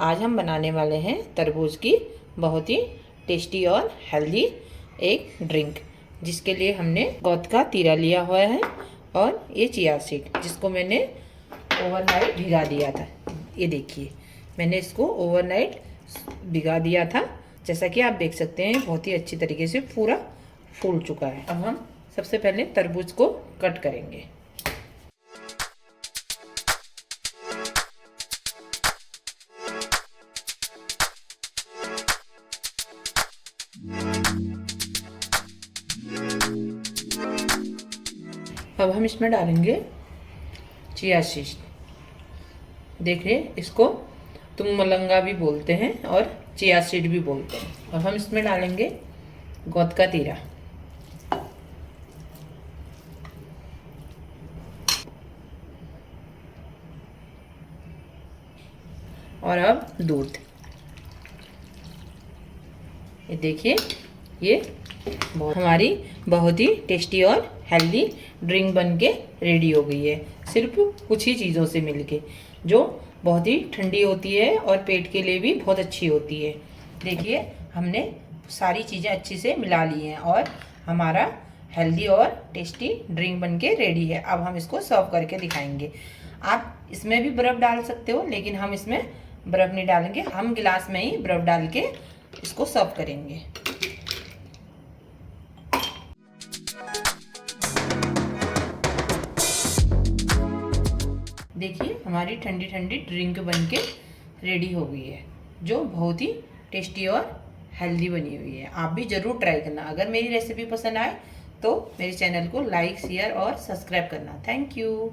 आज हम बनाने वाले हैं तरबूज की बहुत ही टेस्टी और हेल्दी एक ड्रिंक, जिसके लिए हमने गोंद का तीरा लिया हुआ है और ये चिया सीड जिसको मैंने ओवरनाइट भिगा दिया था। ये देखिए, मैंने इसको ओवरनाइट भिगा दिया था। जैसा कि आप देख सकते हैं बहुत ही अच्छी तरीके से पूरा फूल चुका है। अब हम सबसे पहले तरबूज को कट करेंगे। अब हम इसमें डालेंगे चिया सीड। देखिए, इसको तुम मलंगा भी बोलते हैं और चिया सीड भी बोलते हैं। अब हम इसमें डालेंगे गोंद का तीरा और अब दूध। ये देखिए, ये हमारी बहुत ही टेस्टी और हेल्दी ड्रिंक बनके रेडी हो गई है, सिर्फ कुछ ही चीज़ों से मिलके, जो बहुत ही ठंडी होती है और पेट के लिए भी बहुत अच्छी होती है। देखिए, हमने सारी चीज़ें अच्छी से मिला ली हैं और हमारा हेल्दी और टेस्टी ड्रिंक बनके रेडी है। अब हम इसको सर्व करके दिखाएंगे। आप इसमें भी बर्फ़ डाल सकते हो, लेकिन हम इसमें बर्फ़ नहीं डालेंगे। हम गिलास में ही बर्फ़ डाल के इसको सर्व करेंगे। देखिए, हमारी ठंडी ठंडी ड्रिंक बनके रेडी हो गई है, जो बहुत ही टेस्टी और हेल्दी बनी हुई है। आप भी ज़रूर ट्राई करना। अगर मेरी रेसिपी पसंद आए तो मेरे चैनल को लाइक, शेयर और सब्सक्राइब करना। Thank you.